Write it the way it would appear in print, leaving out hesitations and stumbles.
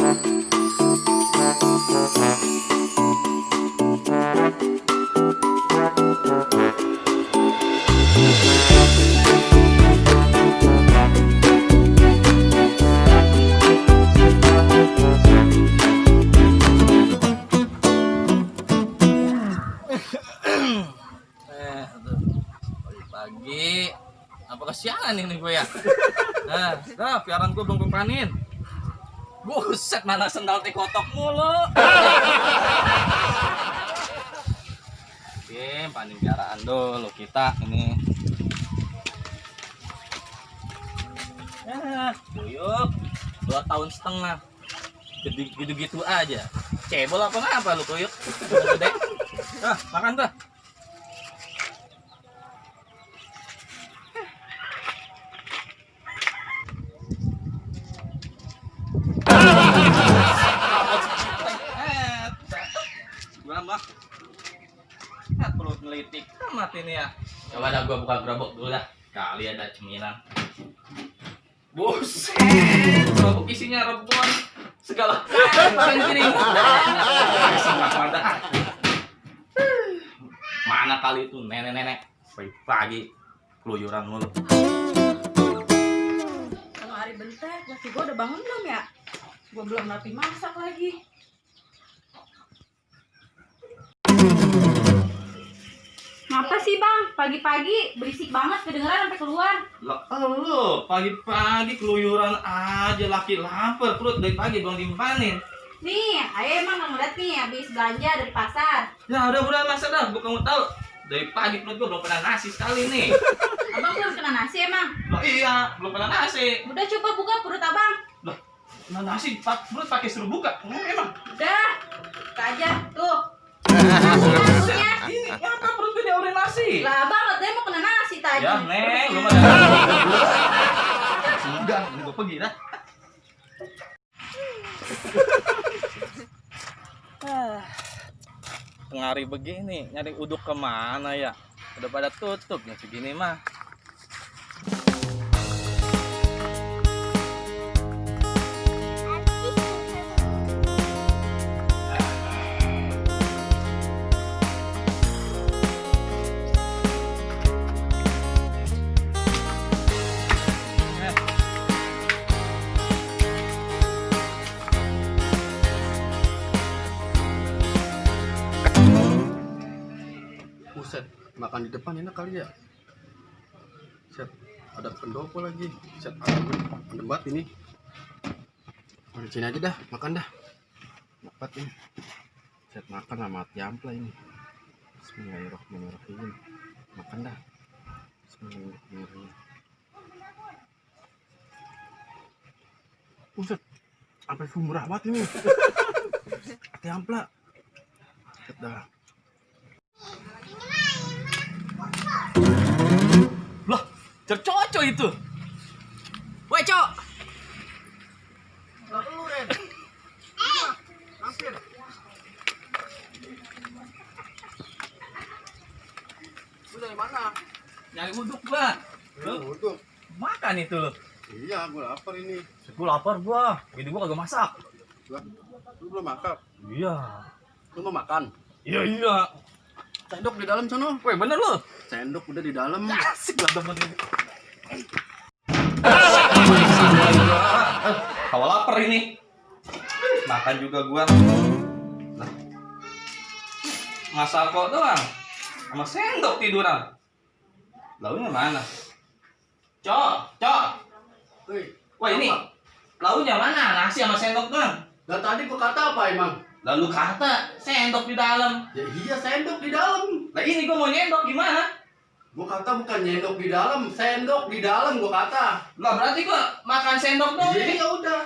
Pagi apa kesiangan ini gue ya. Piaran gue belum gue panin. Buset, mana sendal kotok mulu. Oke, panin piaraan dulu kita ini. Buyuk 2 tahun setengah gitu-gitu aja. Cebol apa lu Buyuk? Gede. Makan tuh. Perlu ngelitik amat ini ya. Coba dah gua buka gerobak dulu dah. Kali ada cemilan. Buset, gerobak isinya rebon segala macam gini. Mana kali itu nenek-nenek pagi keluyuran mulu. Kalau hari bentek, laki gua udah bangun belum ya? Gua belum rapi masak lagi. Ngapa sih bang? Pagi-pagi berisik banget, kedengeran sampai keluar. Lah, lu pagi-pagi keluyuran aja, laki lapar perut dari pagi belum dimpanin. Nih, ayah emang ngeliat nih habis belanja dari pasar. Ya udah masa dah, gua kamu tahu dari pagi perut gua belum pernah nasi sekali nih. Abang belum kena nasi emang? Lah iya, belum pernah nasi. Udah coba buka perut abang. Lah, nah nasi perut pakai suruh buka. Emang? Udah, buka aja tuh. Ini apa perut gue diaurin nasi? Lah abang katanya mau kena nasi tadi. Ya neng, lu mah enggak, gue pergi dah. Tengah hari begini, nyari uduk kemana ya? Udah pada tutup ya segini mah. Buset, makan di depan enak kali ya. Set, ada pendopo lagi. Set, adem banget ini. Di sini aja dah, makan dah. Dapat ini. Set, makan sama hati ampla ini. Bismillahirrahmanirrahim. Makan dah. Bismillahirrahmanirrahim. Buset, sampai sumber banget ini. Hati ampla. Set dah. Loh, cercoco itu. Woi, Cok. Lu, Ren. Hampir. Lu dari mana? Nyari uduk gua. Uduk. Makan itu lo. Iya, gua lapar ini. Gua lapar gua. Bini gua kagak masak. Lu belum makan? Iya. Lu mau makan? Iya. Sendok di dalam sono. Woi, bener lu. Sendok udah di dalam. Asik lah temen ini. Kalau lapar ini. Makan juga gua. Nah. Masak kok doang. Sama sendok tiduran. Launya mana? Cok. Woi, ini. Launya mana? Nasi sama sendok doang. Lah tadi gua kata apa emang? Lalu kata sendok di dalam. Ya iya sendok di dalam. Lah ini gua mau nyendok gimana? Gua kata bukan nyendok di dalam, sendok di dalam gua kata. Lah berarti gua makan sendok dong. Iya ya udah.